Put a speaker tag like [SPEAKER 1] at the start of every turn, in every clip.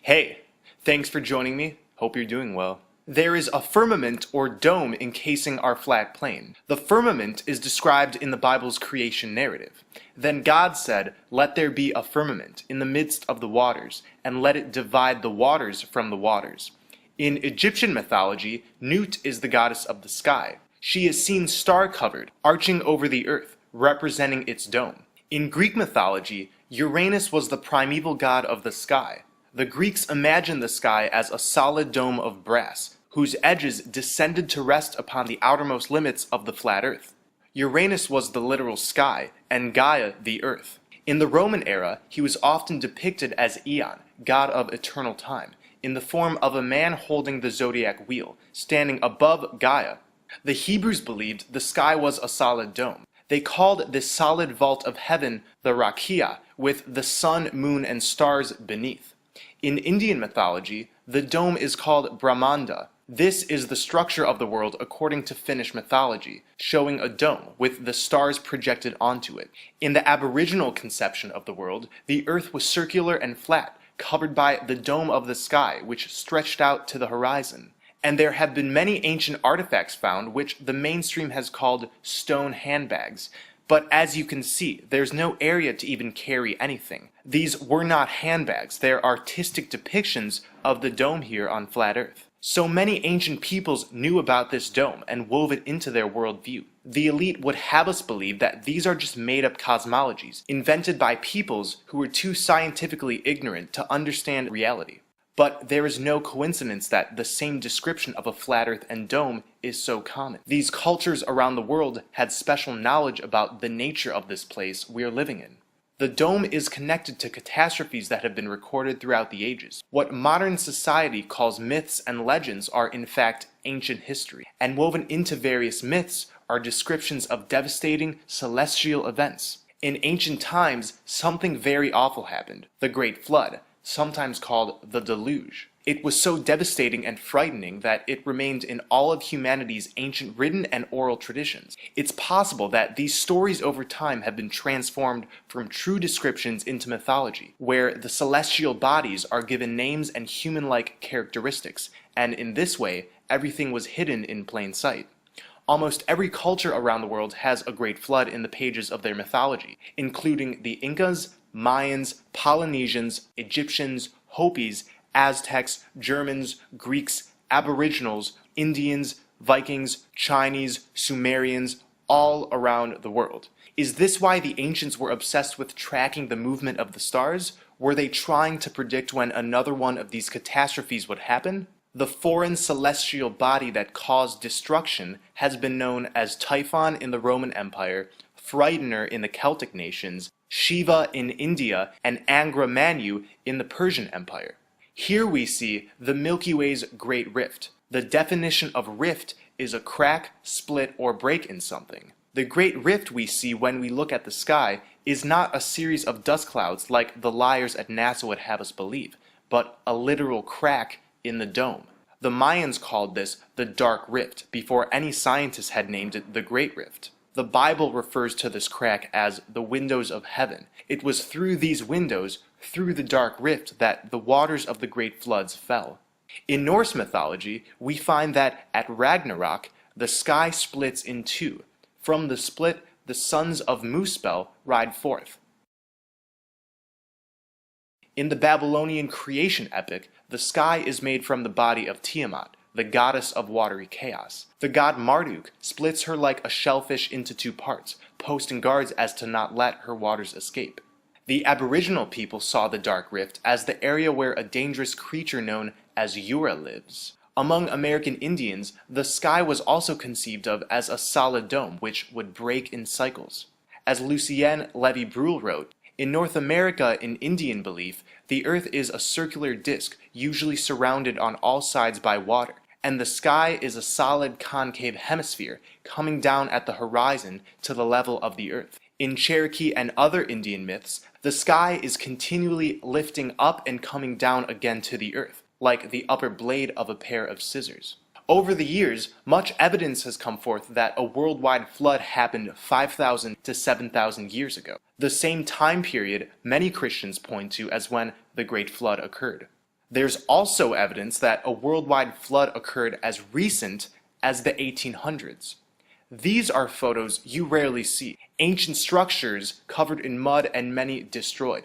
[SPEAKER 1] Hey, thanks for joining me. Hope you're doing well. There is a firmament or dome encasing our flat plane. The firmament is described in the Bible's creation narrative. Then God said, "Let there be a firmament in the midst of the waters, and let it divide the waters from the waters." In Egyptian mythology, Nut is the goddess of the sky. She is seen star-covered, arching over the earth, representing its dome. In Greek mythology, Uranus was the primeval god of the sky. The Greeks imagined the sky as a solid dome of brass, whose edges descended to rest upon the outermost limits of the flat earth. Uranus was the literal sky, and Gaia the earth. In the Roman era, he was often depicted as Aeon, god of eternal time, in the form of a man holding the zodiac wheel, standing above Gaia. The Hebrews believed the sky was a solid dome. They called this solid vault of heaven the Rakia, with the sun, moon, and stars beneath. In Indian mythology, the dome is called Brahmanda. This is the structure of the world according to Finnish mythology, showing a dome with the stars projected onto it. In the Aboriginal conception of the world, the earth was circular and flat, covered by the dome of the sky, which stretched out to the horizon. And there have been many ancient artifacts found which the mainstream has called stone handbags. But as you can see, there's no area to even carry anything. These were not handbags, they're artistic depictions of the dome here on flat Earth. So many ancient peoples knew about this dome and wove it into their worldview. The elite would have us believe that these are just made-up cosmologies, invented by peoples who were too scientifically ignorant to understand reality. But there is no coincidence that the same description of a flat earth and dome is so common. These cultures around the world had special knowledge about the nature of this place we are living in. The dome is connected to catastrophes that have been recorded throughout the ages. What modern society calls myths and legends are in fact ancient history, and woven into various myths are descriptions of devastating celestial events. In ancient times, something very awful happened, the Great Flood, sometimes called the Deluge. It was so devastating and frightening that it remained in all of humanity's ancient written and oral traditions. It's possible that these stories over time have been transformed from true descriptions into mythology, where the celestial bodies are given names and human-like characteristics, and in this way, everything was hidden in plain sight. Almost every culture around the world has a great flood in the pages of their mythology, including the Incas, Mayans, Polynesians, Egyptians, Hopis, Aztecs, Germans, Greeks, Aboriginals, Indians, Vikings, Chinese, Sumerians, all around the world. Is this why the ancients were obsessed with tracking the movement of the stars? Were they trying to predict when another one of these catastrophes would happen? The foreign celestial body that caused destruction has been known as Typhon in the Roman Empire, Frightener in the Celtic nations, Shiva in India, and Angra Mainyu in the Persian Empire. Here we see the Milky Way's Great Rift. The definition of rift is a crack, split, or break in something. The Great Rift we see when we look at the sky is not a series of dust clouds like the liars at NASA would have us believe, but a literal crack in the dome. The Mayans called this the Dark Rift before any scientists had named it the Great Rift. The Bible refers to this crack as the windows of heaven. It was through these windows, through the dark rift, that the waters of the great floods fell. In Norse mythology, we find that at Ragnarok, the sky splits in two. From the split, the sons of Muspel ride forth. In the Babylonian creation epic, the sky is made from the body of Tiamat, the goddess of watery chaos. The god Marduk splits her like a shellfish into two parts, posting guards as to not let her waters escape. The Aboriginal people saw the Dark Rift as the area where a dangerous creature known as Yura lives. Among American Indians, the sky was also conceived of as a solid dome which would break in cycles. As Lucien Levy-Bruhl wrote, in North America, in Indian belief, the earth is a circular disk, usually surrounded on all sides by water, and the sky is a solid concave hemisphere coming down at the horizon to the level of the earth. In Cherokee and other Indian myths, the sky is continually lifting up and coming down again to the earth, like the upper blade of a pair of scissors. Over the years, much evidence has come forth that a worldwide flood happened 5,000 to 7,000 years ago, the same time period many Christians point to as when the Great Flood occurred. There's also evidence that a worldwide flood occurred as recent as the 1800s. These are photos you rarely see, ancient structures covered in mud and many destroyed,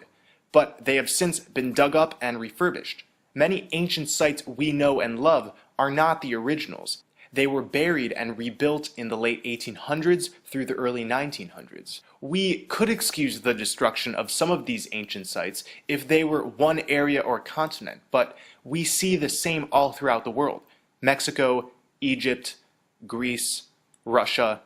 [SPEAKER 1] but they have since been dug up and refurbished. Many ancient sites we know and love are not the originals. They were buried and rebuilt in the late 1800s through the early 1900s. We could excuse the destruction of some of these ancient sites if they were one area or continent, but we see the same all throughout the world. Mexico, Egypt, Greece, Russia.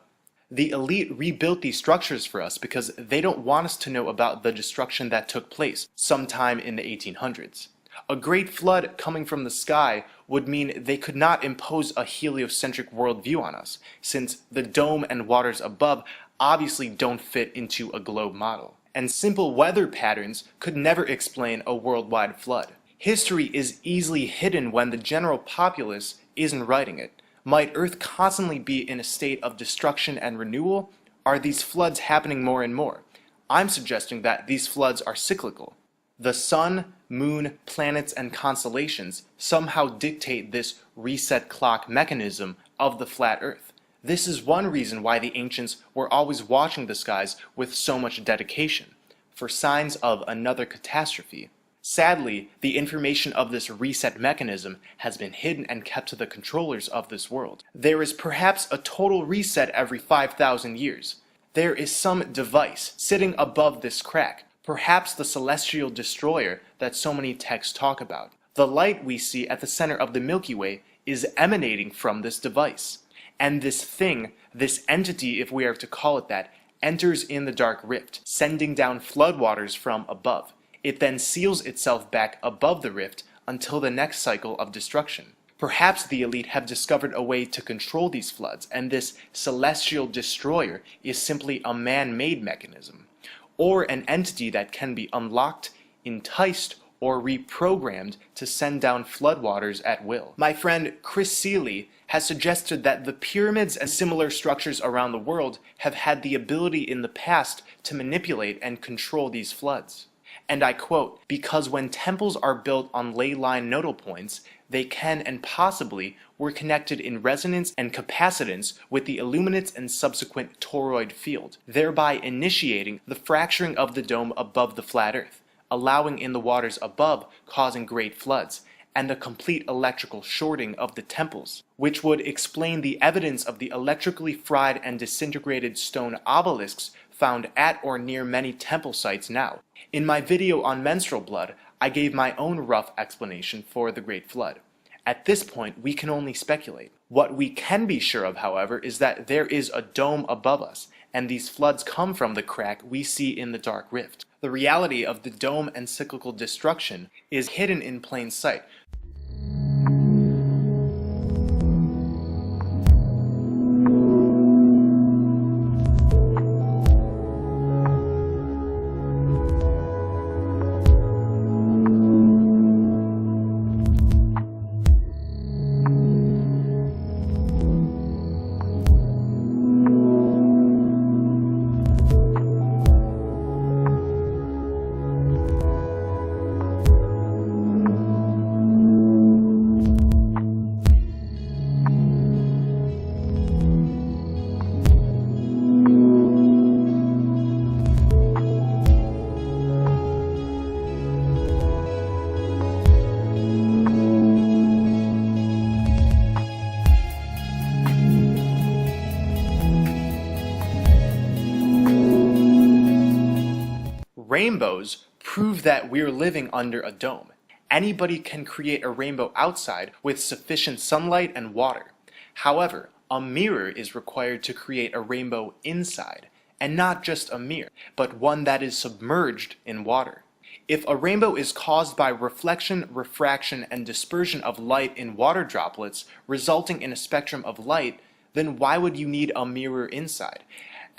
[SPEAKER 1] The elite rebuilt these structures for us because they don't want us to know about the destruction that took place sometime in the 1800s. A great flood coming from the sky would mean they could not impose a heliocentric worldview on us, since the dome and waters above obviously don't fit into a globe model. And simple weather patterns could never explain a worldwide flood. History is easily hidden when the general populace isn't writing it. Might Earth constantly be in a state of destruction and renewal? Are these floods happening more and more? I'm suggesting that these floods are cyclical. The sun, moon, planets, and constellations somehow dictate this reset clock mechanism of the flat Earth. This is one reason why the ancients were always watching the skies with so much dedication, for signs of another catastrophe. Sadly, the information of this reset mechanism has been hidden and kept to the controllers of this world. There is perhaps a total reset every 5,000 years. There is some device sitting above this crack, perhaps the celestial destroyer that so many texts talk about. The light we see at the center of the Milky Way is emanating from this device. And this thing, this entity if we are to call it that, enters in the dark rift, sending down floodwaters from above. It then seals itself back above the rift until the next cycle of destruction. Perhaps the elite have discovered a way to control these floods, and this celestial destroyer is simply a man-made mechanism, or an entity that can be unlocked, enticed, or reprogrammed to send down floodwaters at will. My friend Chris Seeley has suggested that the pyramids and similar structures around the world have had the ability in the past to manipulate and control these floods. And I quote, "Because when temples are built on ley line nodal points, they can and possibly were connected in resonance and capacitance with the illuminates and subsequent toroid field, thereby initiating the fracturing of the dome above the flat Earth, allowing in the waters above, causing great floods, and the complete electrical shorting of the temples, which would explain the evidence of the electrically fried and disintegrated stone obelisks found at or near many temple sites now. In my video on menstrual blood, I gave my own rough explanation for the Great Flood. At this point, we can only speculate. What we can be sure of, however, is that there is a dome above us, and these floods come from the crack we see in the dark rift. The reality of the dome and cyclical destruction is hidden in plain sight. Rainbows prove that we're living under a dome. Anybody can create a rainbow outside with sufficient sunlight and water. However, a mirror is required to create a rainbow inside, and not just a mirror, but one that is submerged in water. If a rainbow is caused by reflection, refraction, and dispersion of light in water droplets, resulting in a spectrum of light, then why would you need a mirror inside?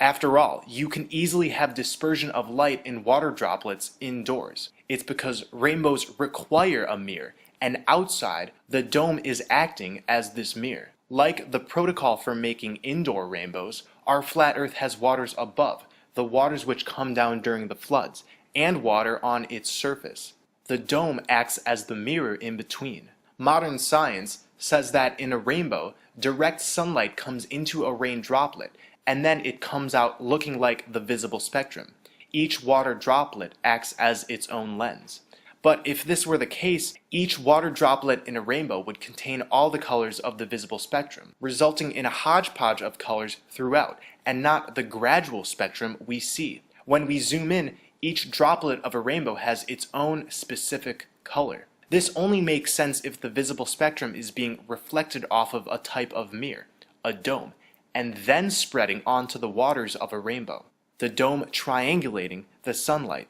[SPEAKER 1] After all, you can easily have dispersion of light in water droplets indoors. It's because rainbows require a mirror, and outside, the dome is acting as this mirror. Like the protocol for making indoor rainbows, our flat Earth has waters above, the waters which come down during the floods, and water on its surface. The dome acts as the mirror in between. Modern science says that in a rainbow, direct sunlight comes into a rain droplet, and then it comes out looking like the visible spectrum. Each water droplet acts as its own lens. But if this were the case, each water droplet in a rainbow would contain all the colors of the visible spectrum, resulting in a hodgepodge of colors throughout, and not the gradual spectrum we see. When we zoom in, each droplet of a rainbow has its own specific color. This only makes sense if the visible spectrum is being reflected off of a type of mirror, a dome, and then spreading onto the waters of a rainbow, the dome triangulating the sunlight.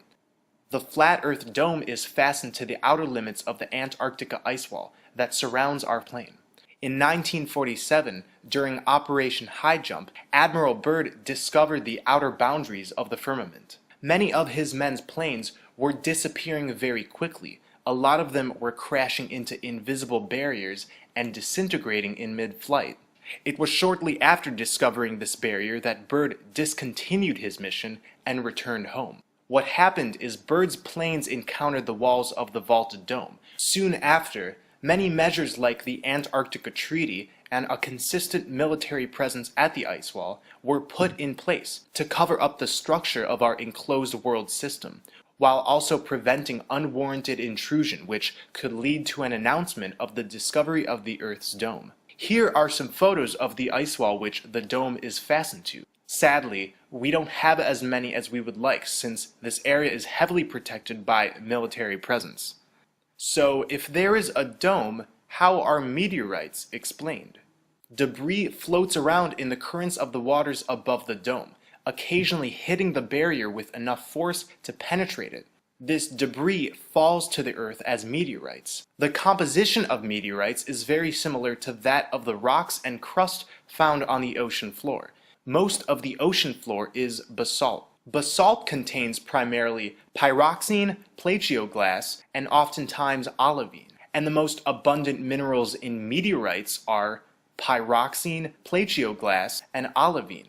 [SPEAKER 1] The flat Earth dome is fastened to the outer limits of the Antarctica ice wall that surrounds our plane. In 1947, during Operation High Jump, Admiral Byrd discovered the outer boundaries of the firmament. Many of his men's planes were disappearing very quickly. A lot of them were crashing into invisible barriers and disintegrating in mid-flight. It was shortly after discovering this barrier that Byrd discontinued his mission and returned home. What happened is Byrd's planes encountered the walls of the vaulted dome. Soon after, many measures like the Antarctica Treaty and a consistent military presence at the ice wall were put in place to cover up the structure of our enclosed world system, while also preventing unwarranted intrusion which could lead to an announcement of the discovery of the Earth's dome. Here are some photos of the ice wall which the dome is fastened to. Sadly, we don't have as many as we would like since this area is heavily protected by military presence. So if there is a dome, how are meteorites explained? Debris floats around in the currents of the waters above the dome, occasionally hitting the barrier with enough force to penetrate it. This debris falls to the Earth as meteorites. The composition of meteorites is very similar to that of the rocks and crust found on the ocean floor. Most of the ocean floor is basalt. Basalt contains primarily pyroxene, plagioclase, and oftentimes olivine. And the most abundant minerals in meteorites are pyroxene, plagioclase, and olivine.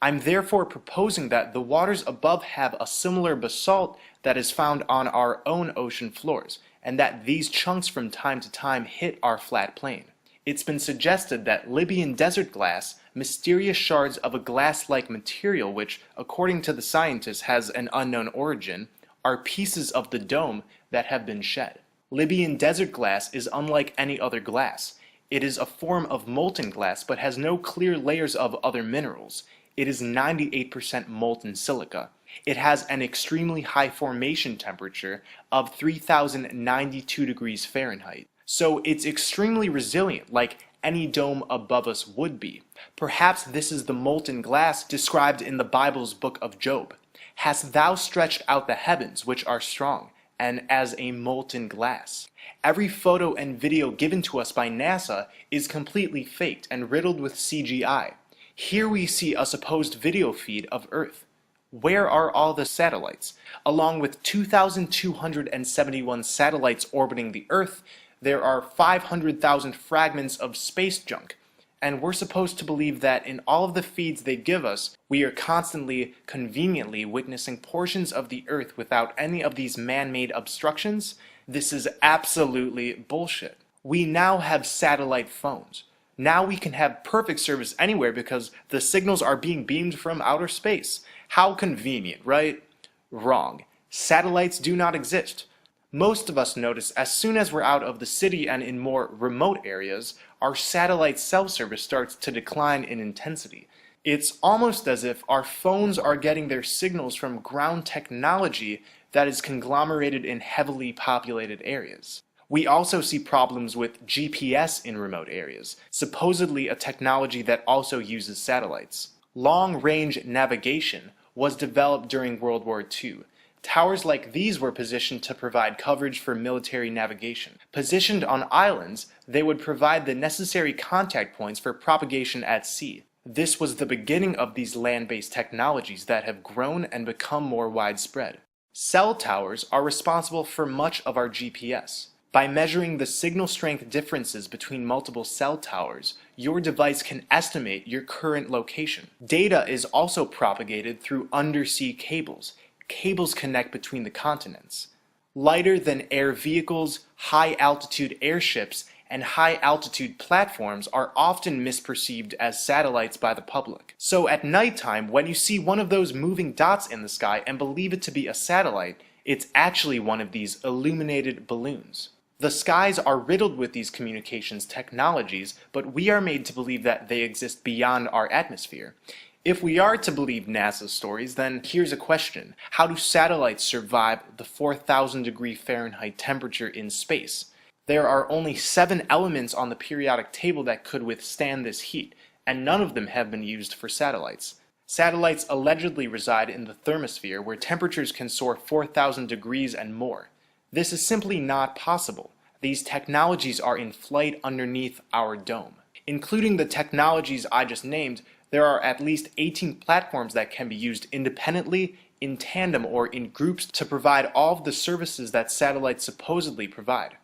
[SPEAKER 1] I'm therefore proposing that the waters above have a similar basalt that is found on our own ocean floors, and that these chunks from time to time hit our flat plane. It's been suggested that Libyan desert glass, mysterious shards of a glass-like material which, according to the scientists, has an unknown origin, are pieces of the dome that have been shed. Libyan desert glass is unlike any other glass. It is a form of molten glass but has no clear layers of other minerals. It is 98% molten silica. It has an extremely high formation temperature of 3092 degrees Fahrenheit. So it's extremely resilient, like any dome above us would be. Perhaps this is the molten glass described in the Bible's book of Job. Hast thou stretched out the heavens, which are strong, and as a molten glass? Every photo and video given to us by NASA is completely faked and riddled with CGI. Here we see a supposed video feed of Earth. Where are all the satellites? Along with 2,271 satellites orbiting the Earth, there are 500,000 fragments of space junk, and we're supposed to believe that in all of the feeds they give us, we are constantly, conveniently witnessing portions of the Earth without any of these man-made obstructions? This is absolutely bullshit. We now have satellite phones. Now we can have perfect service anywhere because the signals are being beamed from outer space. How convenient, right? Wrong. Satellites do not exist. Most of us notice as soon as we're out of the city and in more remote areas, our satellite cell service starts to decline in intensity. It's almost as if our phones are getting their signals from ground technology that is conglomerated in heavily populated areas. We also see problems with GPS in remote areas, supposedly a technology that also uses satellites. Long-range navigation was developed during World War II. Towers like these were positioned to provide coverage for military navigation. Positioned on islands, they would provide the necessary contact points for propagation at sea. This was the beginning of these land-based technologies that have grown and become more widespread. Cell towers are responsible for much of our GPS. By measuring the signal strength differences between multiple cell towers, your device can estimate your current location. Data is also propagated through undersea cables. Cables connect between the continents. Lighter than air vehicles, high-altitude airships, and high-altitude platforms are often misperceived as satellites by the public. So at nighttime, when you see one of those moving dots in the sky and believe it to be a satellite, it's actually one of these illuminated balloons. The skies are riddled with these communications technologies, but we are made to believe that they exist beyond our atmosphere. If we are to believe NASA's stories, then here's a question. How do satellites survive the 4,000 degree Fahrenheit temperature in space? There are only 7 elements on the periodic table that could withstand this heat, and none of them have been used for satellites. Satellites allegedly reside in the thermosphere, where temperatures can soar 4,000 degrees and more. This is simply not possible. These technologies are in flight underneath our dome. Including the technologies I just named, there are at least 18 platforms that can be used independently, in tandem, or in groups to provide all of the services that satellites supposedly provide.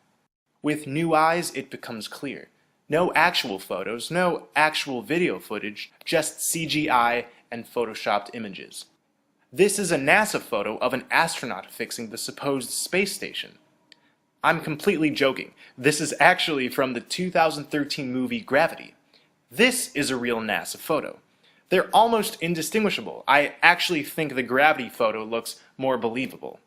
[SPEAKER 1] With new eyes, it becomes clear. No actual photos, no actual video footage, just CGI and photoshopped images. This is a NASA photo of an astronaut fixing the supposed space station. I'm completely joking. This is actually from the 2013 movie Gravity. This is a real NASA photo. They're almost indistinguishable. I actually think the Gravity photo looks more believable.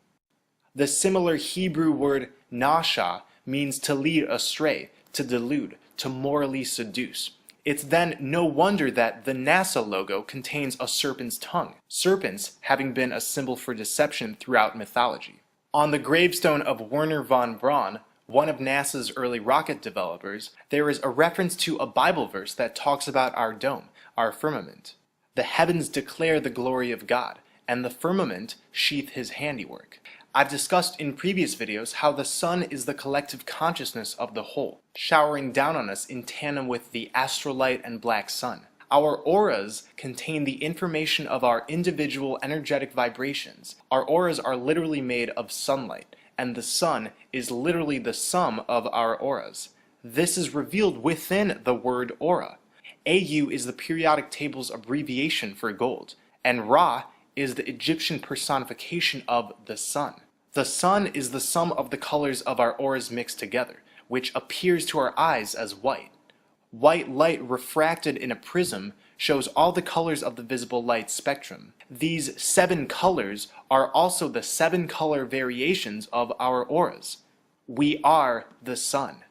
[SPEAKER 1] The similar Hebrew word nasha means to lead astray, to delude, to morally seduce. It's then no wonder that the NASA logo contains a serpent's tongue, serpents having been a symbol for deception throughout mythology. On the gravestone of Wernher von Braun, one of NASA's early rocket developers, there is a reference to a Bible verse that talks about our dome, our firmament. The heavens declare the glory of God, and the firmament sheath his handiwork. I've discussed in previous videos how the sun is the collective consciousness of the whole, showering down on us in tandem with the astrolight and black sun. Our auras contain the information of our individual energetic vibrations. Our auras are literally made of sunlight, and the sun is literally the sum of our auras. This is revealed within the word aura. AU is the periodic table's abbreviation for gold, and Ra is the Egyptian personification of the sun. The sun is the sum of the colors of our auras mixed together, which appears to our eyes as white. White light refracted in a prism shows all the colors of the visible light spectrum. These 7 colors are also the 7 color variations of our auras. We are the sun.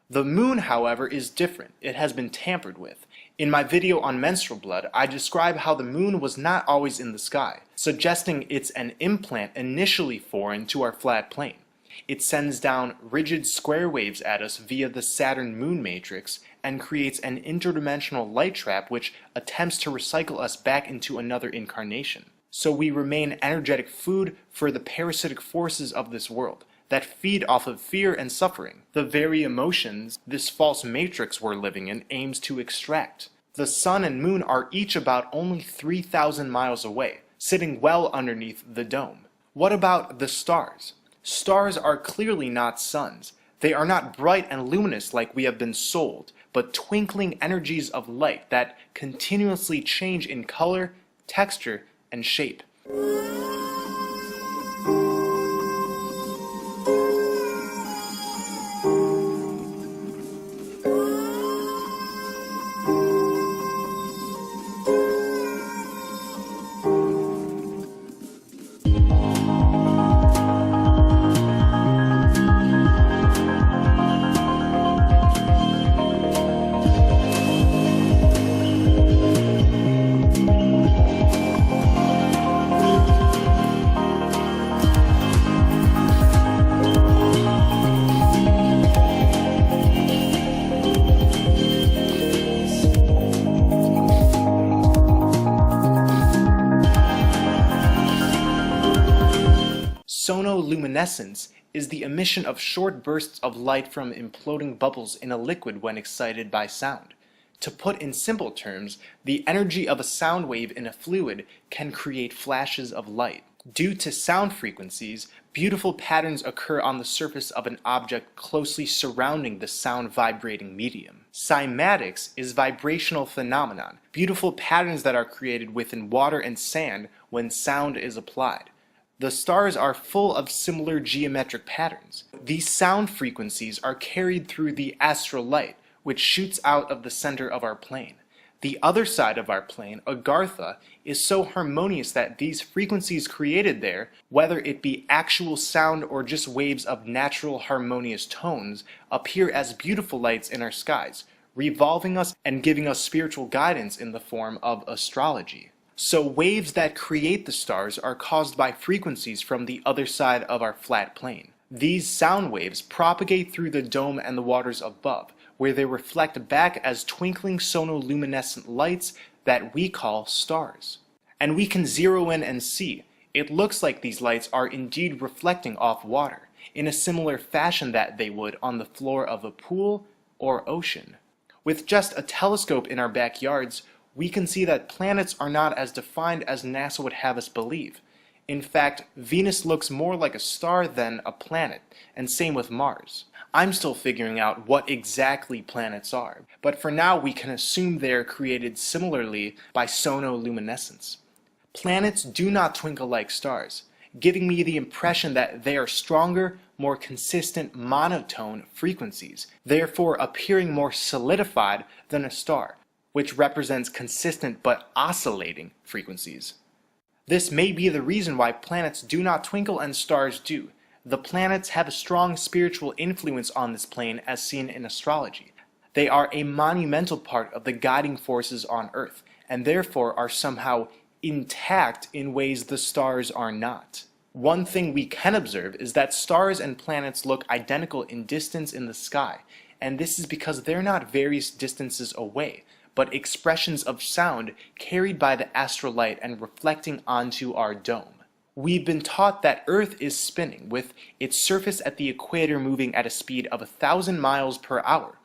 [SPEAKER 1] The moon, however, is different. It has been tampered with. In my video on menstrual blood, I describe how the moon was not always in the sky, suggesting it's an implant initially foreign to our flat plane. It sends down rigid square waves at us via the Saturn-Moon matrix and creates an interdimensional light trap which attempts to recycle us back into another incarnation. So we remain energetic food for the parasitic forces of this world that feed off of fear and suffering, the very emotions this false matrix we're living in aims to extract. The sun and moon are each about only 3,000 miles away, sitting well underneath the dome. What about the stars? Stars are clearly not suns. They are not bright and luminous like we have been sold, but twinkling energies of light that continuously change in color, texture, and shape. Sonoluminescence is the emission of short bursts of light from imploding bubbles in a liquid when excited by sound. To put in simple terms, the energy of a sound wave in a fluid can create flashes of light. Due to sound frequencies, beautiful patterns occur on the surface of an object closely surrounding the sound vibrating medium. Cymatics is vibrational phenomenon, beautiful patterns that are created within water and sand when sound is applied. The stars are full of similar geometric patterns. These sound frequencies are carried through the astral light, which shoots out of the center of our plane. The other side of our plane, Agartha, is so harmonious that these frequencies created there, whether it be actual sound or just waves of natural harmonious tones, appear as beautiful lights in our skies, revolving us and giving us spiritual guidance in the form of astrology. So waves that create the stars are caused by frequencies from the other side of our flat plane. These sound waves propagate through the dome and the waters above, where they reflect back as twinkling sonoluminescent lights that we call stars. And we can zero in and see, it looks like these lights are indeed reflecting off water, in a similar fashion that they would on the floor of a pool or ocean. With just a telescope in our backyards, we can see that planets are not as defined as NASA would have us believe. In fact, Venus looks more like a star than a planet, and same with Mars. I'm still figuring out what exactly planets are, but for now we can assume they're created similarly by sonoluminescence. Planets do not twinkle like stars, giving me the impression that they are stronger, more consistent monotone frequencies, therefore appearing more solidified than a star, which represents consistent but oscillating frequencies. This may be the reason why planets do not twinkle and stars do. The planets have a strong spiritual influence on this plane as seen in astrology. They are a monumental part of the guiding forces on Earth, and therefore are somehow intact in ways the stars are not. One thing we can observe is that stars and planets look identical in distance in the sky, and this is because they're not various distances away, but expressions of sound carried by the astral light and reflecting onto our dome. We've been taught that Earth is spinning, with its surface at the equator moving at a speed of 1,000 miles per hour.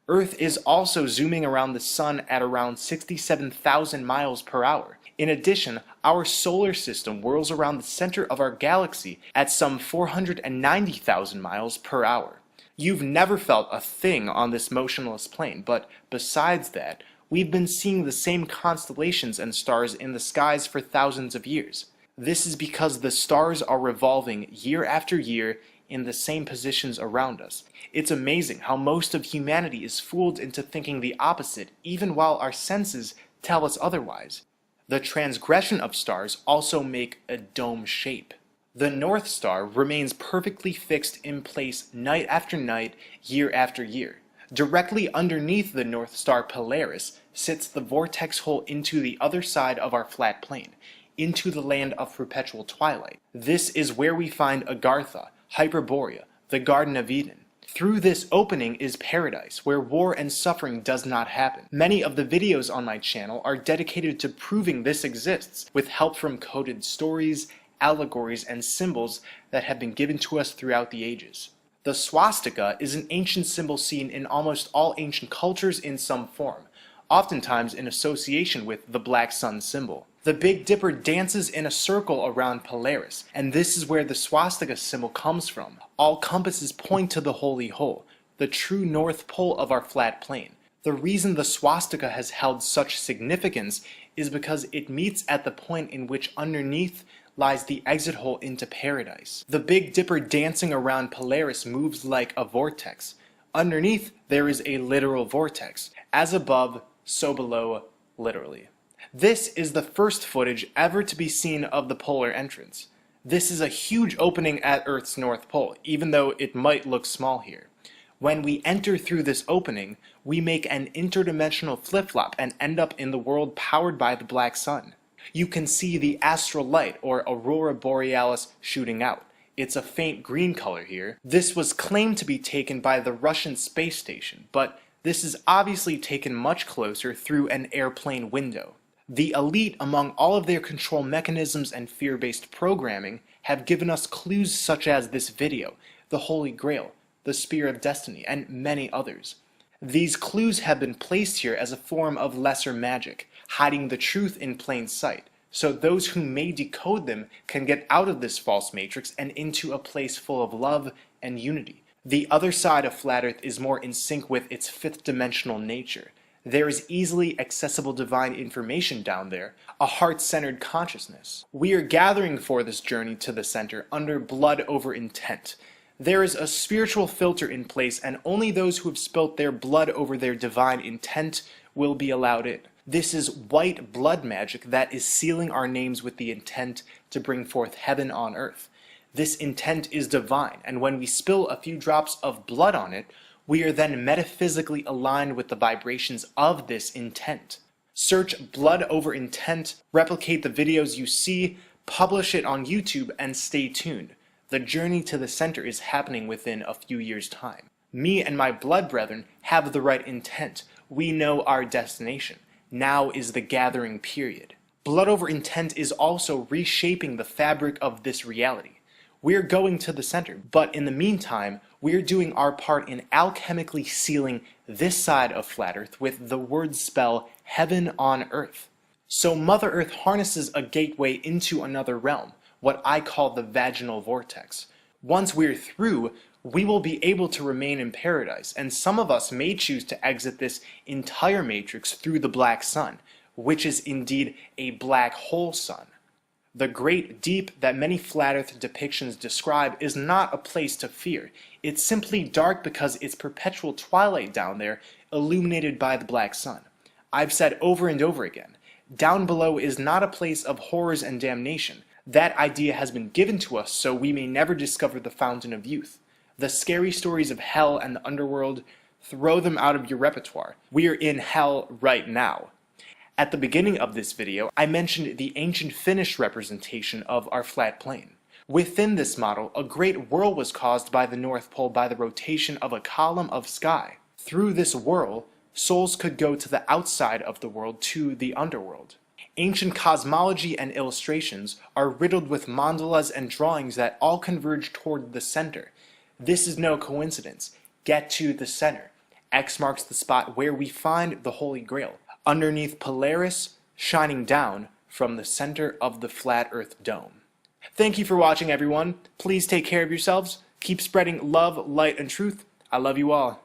[SPEAKER 1] Earth is also zooming around the Sun at around 67,000 miles per hour. In addition, our solar system whirls around the center of our galaxy at some 490,000 miles per hour. You've never felt a thing on this motionless plane, but besides that, we've been seeing the same constellations and stars in the skies for thousands of years. This is because the stars are revolving year after year in the same positions around us. It's amazing how most of humanity is fooled into thinking the opposite, even while our senses tell us otherwise. The transgression of stars also make a dome shape. The North Star remains perfectly fixed in place night after night, year after year. Directly underneath the North Star Polaris sits the vortex hole into the other side of our flat plane, into the land of perpetual twilight. This is where we find Agartha, Hyperborea, the Garden of Eden. Through this opening is paradise, where war and suffering does not happen. Many of the videos on my channel are dedicated to proving this exists, with help from coded stories, allegories, and symbols that have been given to us throughout the ages. The swastika is an ancient symbol seen in almost all ancient cultures in some form, oftentimes in association with the black sun symbol. The Big Dipper dances in a circle around Polaris, and this is where the swastika symbol comes from. All compasses point to the holy hole, the true north pole of our flat plane. The reason the swastika has held such significance is because it meets at the point in which underneath lies the exit hole into paradise. The Big Dipper dancing around Polaris moves like a vortex. Underneath, there is a literal vortex. As above, so below, literally. This is the first footage ever to be seen of the polar entrance. This is a huge opening at Earth's North Pole, even though it might look small here. When we enter through this opening, we make an interdimensional flip-flop and end up in the world powered by the black sun. You can see the astral light, or aurora borealis, shooting out. It's a faint green color here. This was claimed to be taken by the Russian space station, but this is obviously taken much closer through an airplane window. The elite, among all of their control mechanisms and fear-based programming, have given us clues such as this video, the Holy Grail, the Spear of Destiny, and many others. These clues have been placed here as a form of lesser magic, hiding the truth in plain sight, so those who may decode them can get out of this false matrix and into a place full of love and unity. The other side of Flat Earth is more in sync with its fifth-dimensional nature. There is easily accessible divine information down there, a heart-centered consciousness. We are gathering for this journey to the center under blood over intent. There is a spiritual filter in place, and only those who have spilt their blood over their divine intent will be allowed in. This is white blood magic that is sealing our names with the intent to bring forth heaven on earth. This intent is divine, and when we spill a few drops of blood on it, we are then metaphysically aligned with the vibrations of this intent. Search blood over intent, replicate the videos you see, publish it on YouTube, and stay tuned. The journey to the center is happening within a few years' time. Me and my blood brethren have the right intent. We know our destination. Now is the gathering period. Blood over intent is also reshaping the fabric of this reality. We're going to the center, but in the meantime, we're doing our part in alchemically sealing this side of flat earth with the word spell heaven on earth. So Mother Earth harnesses a gateway into another realm, what I call the vaginal vortex. Once we're through, we will be able to remain in paradise, and some of us may choose to exit this entire matrix through the black sun, which is indeed a black hole sun. The great deep that many flat earth depictions describe is not a place to fear. It's simply dark because it's perpetual twilight down there, illuminated by the black sun. I've said over and over again, down below is not a place of horrors and damnation. That idea has been given to us so we may never discover the fountain of youth. The scary stories of hell and the underworld, throw them out of your repertoire. We are in hell right now. At the beginning of this video, I mentioned the ancient Finnish representation of our flat plane. Within this model, a great whirl was caused by the North Pole by the rotation of a column of sky. Through this whirl, souls could go to the outside of the world, to the underworld. Ancient cosmology and illustrations are riddled with mandalas and drawings that all converge toward the center. This is no coincidence. Get to the center. X marks the spot where we find the Holy Grail, underneath Polaris, shining down from the center of the flat earth dome. Thank you for watching, everyone. Please take care of yourselves. Keep spreading love, light, and truth. I love you all.